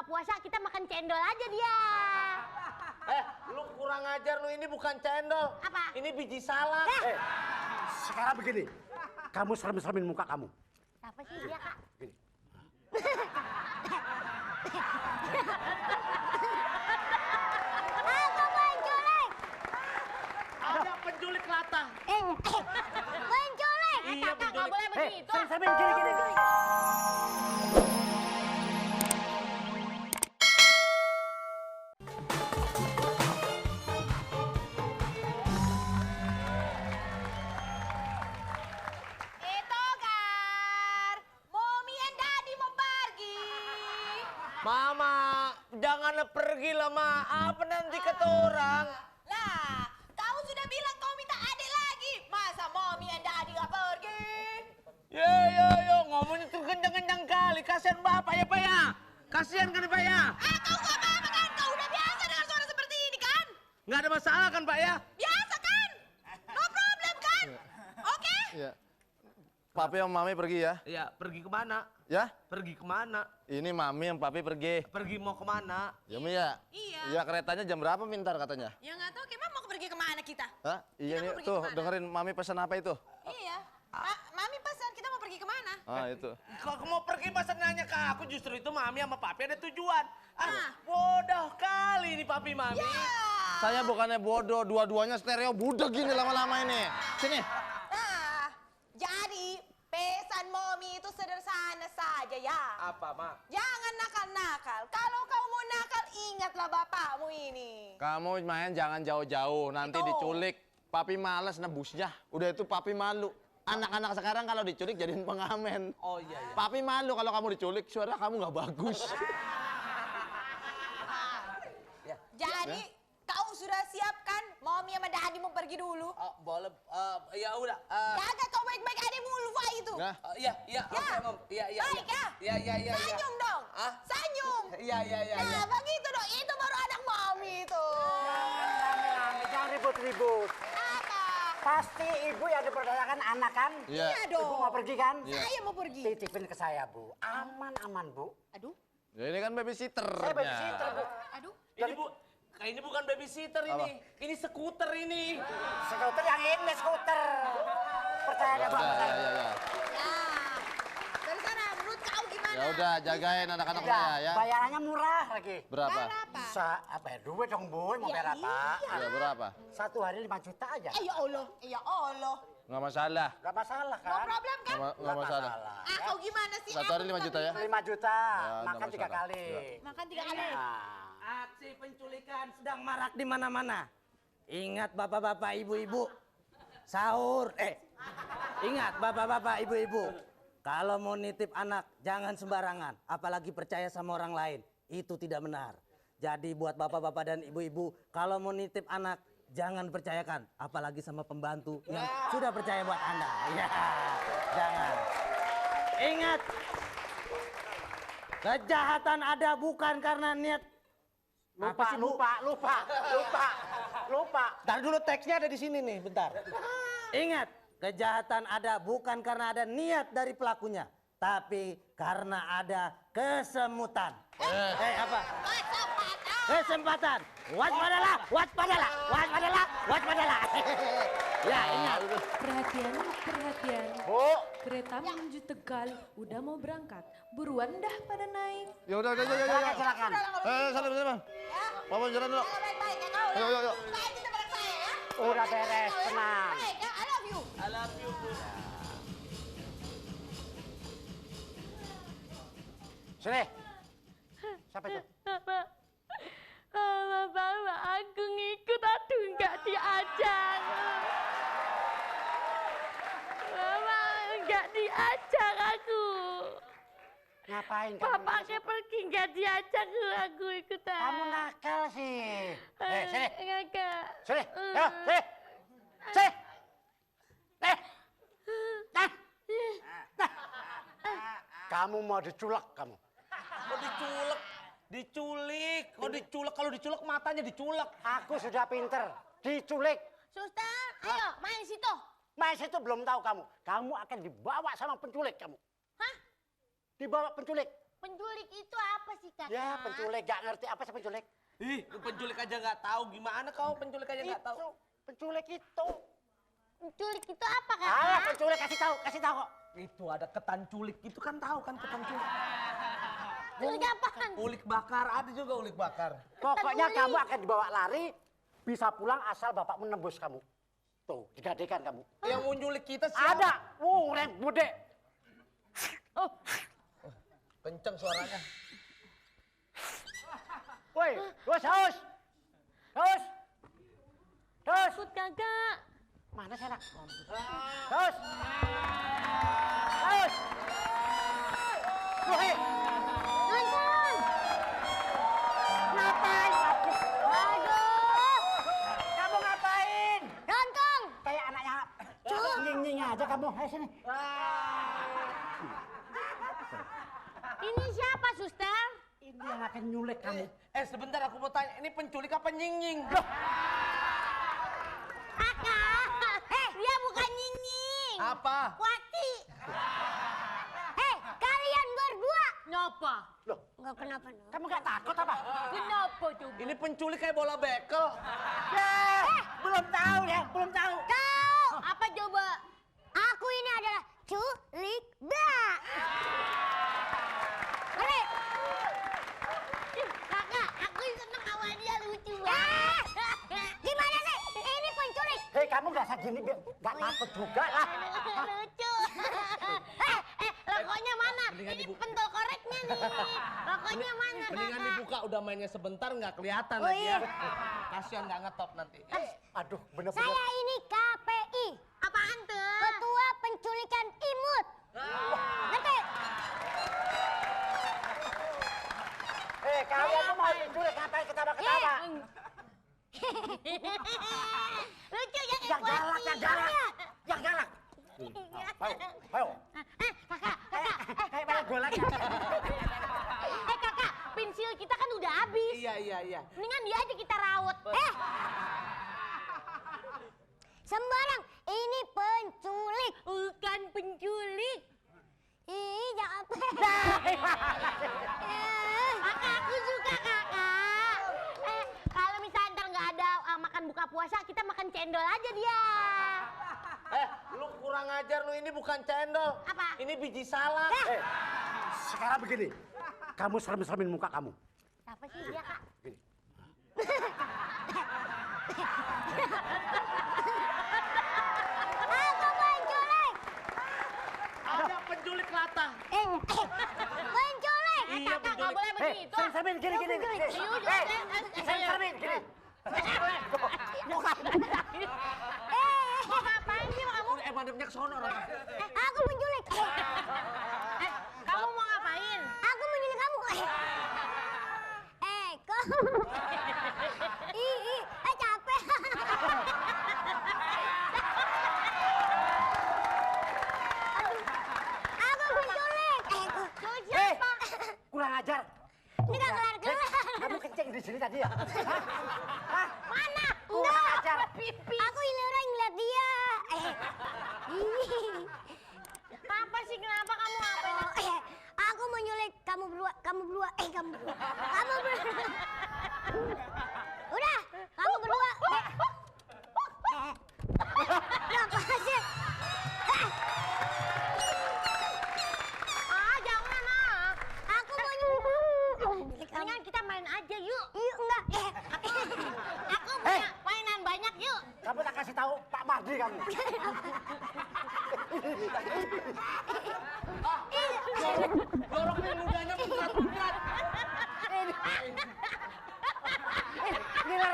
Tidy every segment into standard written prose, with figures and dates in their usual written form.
puasa kita makan cendol aja dia. Lu kurang ajar lu, ini bukan cendol. Apa? Ini biji salad. Sekarang begini, kamu serem-seremin muka kamu. Apa sih dia, Kak? Gini. Aku penculik. Ada penculik latah. Penculik. Iya, Kakak nggak penculik. boleh begitu. Serem-seremin, gini. Togar, Mommy and Daddy mau pergi. Mama, jangan pergi lah, Ma. Apa nanti kata orang? Lah, kau sudah bilang kau minta adik lagi. Masa Mommy and Daddy nggak pergi? Yo, ngomongnya tuh kencang-kencang kali. Kasihan Bapak ya, Pak ya. Kasihan kan, Pak ya. Kau nggak apa-apa kan? Kau udah biasa dengan suara seperti ini kan? Nggak ada masalah kan, Pak ya? Biasa kan? No problem kan? Oke? Iya. Papi sama Mami pergi ya? Iya, pergi kemana? Ya? Pergi kemana? Ini Mami yang Papi pergi. Pergi mau kemana? Ya Mi ya? Iya. Iya, keretanya jam berapa Mintar katanya? Ya nggak tahu, Kemang mau pergi kemana kita? Hah? Iya Kita nih, mau pergi tuh kemana? dengerin Mami pesan apa itu? Iya. Mami pesan kita mau pergi kemana? Ah, itu. Kalau mau pergi masa nanya ke aku, justru itu Mami sama Papi ada tujuan. Ah. Bodoh kali nih Papi Mami. Saya bukannya bodoh, dua-duanya stereo budek gini lama-lama ini. Sini. Nah, jadi pesan Mommy itu sederhana saja ya. Apa, Ma? Jangan nakal-nakal. Kalau kau mau nakal, ingatlah bapakmu ini. Kamu main jangan jauh-jauh, nanti Itu. diculik. Papi males nebusnya. Udah itu Papi malu. Anak-anak sekarang kalau diculik jadiin pengamen. Oh iya. Papi malu kalau kamu diculik, suara kamu nggak bagus. Jadi, kau sudah siapkan Mommy sama Daddy mau pergi dulu. Boleh, ya udah. Jaga kau baik-baik adikmu Ulfa itu. Nah, Iya, oke, Mom. Iya. Baik ya? Iya. Senyum dong. Ah? Senyum. Iya. Nah, begitu dong. Itu baru anak Mommy itu. Jangan ribut-ribut. Apa? Pasti ibu yang diperdayakan anak kan? Iya. Iya dong. Ibu mau pergi kan? Iya. Saya mau pergi. Titipin ke saya, Bu. Aman, Bu. Aduh. ya ini kan babysitter. Saya babysitter, Bu. Aduh. Ini bukan babysitter ini. Ini skuter ini. Skuter yang ini, skuter. Percaya deh, Bu. Ya. Nah, dari sana menurut kau gimana? Ya udah, jagain anak-anak Udah, saya ya. bayarannya murah lagi. Berapa? Berapa? Bisa, apa ya, duit dong, Bu. Mau bayar apa? Ya berapa? Satu hari 5 juta aja. Ya Allah. Ya Allah. Nggak masalah. Gak masalah No kan? problem kan? Nggak masalah. Kau gimana sih? Satu hari 5 juta ya? 5 juta, Ya, makan nggak 3 masalah. kali. Ya. Makan 3 kali. Nah. Aksi penculikan sedang marak di mana-mana. Ingat bapak-bapak, ibu-ibu. Sahur. Ingat bapak-bapak, ibu-ibu. Kalau mau nitip anak, jangan sembarangan. Apalagi percaya sama orang lain. Itu tidak benar. Jadi buat bapak-bapak dan ibu-ibu, kalau mau nitip anak, jangan percayakan. Apalagi sama pembantu yang sudah percaya buat Anda. Ya, jangan. Ingat, kejahatan ada bukan karena niat. Lupa, lupa. Ntar dulu teksnya ada di sini nih, bentar. Ingat, kejahatan ada bukan karena ada niat dari pelakunya, tapi karena ada kesemutan. Apa? Kesempatan. Waspadalah. Ya, ingat. Perhatian. Bu, Kereta menuju Tegal udah mau berangkat. Buruan dah pada naik. Ya udah. silakan. Salam. Papa jalan dulu. Jaga baik-baik ya kau. Yuk. Baik kita bareng saya ya. Udah beres, tenang. Baik ya, I love you. I love you, Bu. Sini. Siapa itu? Bapak, aku ngikut, aduh nggak diajak. Bapak, nggak diajak aku. Ngapain kamu? Bapaknya pergi nggak diajak aku ikutan. Kamu nakal sih. Sini. Enggak. Sini. Ayo, sini. Sini. Kamu mau diculek kamu. Kok diculek? Kalau diculek matanya diculek. Aku sudah pinter. Diculik. Suster, ayo main situ. Mas itu belum tahu kamu. Kamu akan dibawa sama penculik kamu. Hah? Dibawa penculik. penculik itu apa sih kakak? Ya penculik, gak ngerti apa sih penculik? Ih, lu penculik aja nggak tahu. Gimana kau penculik aja nggak tahu? Penculik itu. Penculik itu apa kakak? Ah, penculik kasih tahu kok. Itu ada ketan culik. Itu kan tahu kan ketan culik. Penculik apaan? Ulik bakar, ada juga ulik bakar. Pokoknya kamu akan dibawa lari, bisa pulang asal bapak menembus kamu. Tuh, digadekan kamu. Yang mau nyulik kita siapa? Ada, reng bude. Kenceng suaranya. Woi, haus. Takut kakak. Mana sih anak? Haus. Woi, Nonton. ngapain? Aduh. Kamu ngapain? Nonton. Kayak anaknya nying-nying aja kamu. Ayo sini. Ini siapa suster? Ini yang akan nyulik kamu. Sebentar aku mau tanya. Ini penculik apa nying-nying? Kakak. Dia bukan nying-nying. Apa? Wati. Kalian berdua. Kenapa? Loh, Enggak kenapa. kamu gak takut apa? Kenapa coba? Ini penculik kayak bola bekel. Belum tahu ya, belum tahu. Tahu apa coba? Aku ini adalah culik bra. Hei. Kakak, aku seneng sama dia lucu banget. Gimana sih? Ini penculik. Hei, kamu gak usah gini, gak takut juga lah. Lucu. Rokoknya mana? Ini pentol koreknya nih. Rokoknya mana? Mendingan dibuka, udah mainnya sebentar nggak kelihatan Oh, lagi iya. ya. Kasihan nggak ngetop nanti. Aduh, bener-bener. Saya ini KPI. Apaan tuh? Ketua Penculikan Imut. Ngerti? Hei, kalian tuh mau diculik, ngapain ketawa-ketawa? Lucu ya Yang galak, yang galak. Yang galak. Ayo. Kakak. Hei, malah gue lagi. Kakak, pensil kita kan udah habis. Iya. Mendingan dia aja kita rawat. Sembarang, ini penculik. Bukan penculik. Ih, jangan. Kakak, aku suka kakak. Kalau misalnya ntar nggak ada makan buka puasa, kita makan cendol aja dia. Lu kurang ajar lu, ini bukan cendol. Apa? Ini biji salak. Sekarang begini, kamu serem-seremin muka kamu. Apa sih dia, Kak? Gini. Aku penculik. Ada penculik latah. Penculik. Iya, Kakak, nggak boleh Hei, begitu. serem-seremin, gini. Serem-seremin, gini. Mau ngapain sih kamu? Madepnya ke sono orang. Aku penculik. Kamu mau ngapain? Aku menculik kamu. Kamu. Capek. Aku penculik. Penculik siapa? Kurang ajar. Ini gak kelar-kelar. Kamu kencing di sini tadi ya? Hah? Mana? Kurang ajar. Aku ini orang ngeliat dia. Apa sih, kenapa kamu ngapain? Aku menyulik kamu berdua. Udah, kamu berdua. Kenapa sih? Jangan aku mau nyulik. Mendingan kita main aja yuk. Yuk, enggak. Aku punya mainan banyak yuk. Kamu tak kasih tahu Pak Mahdi kamu. Dorong nih ludahnya berat-berat. Gila.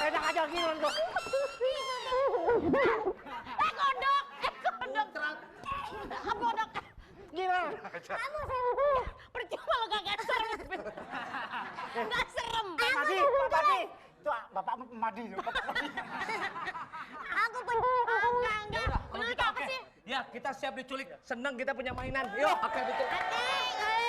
Enak aja gini tuh. Kodok. Kodok. Gila. Kamu percuma lo gak serem. Gak serem. Pak Mahdi. Itu Bapak Mahdi. Aku penculik. Enggak. Penculik apa sih? Ya, kita siap diculik. Senang kita punya mainan. Yuk, oke betul. Oke.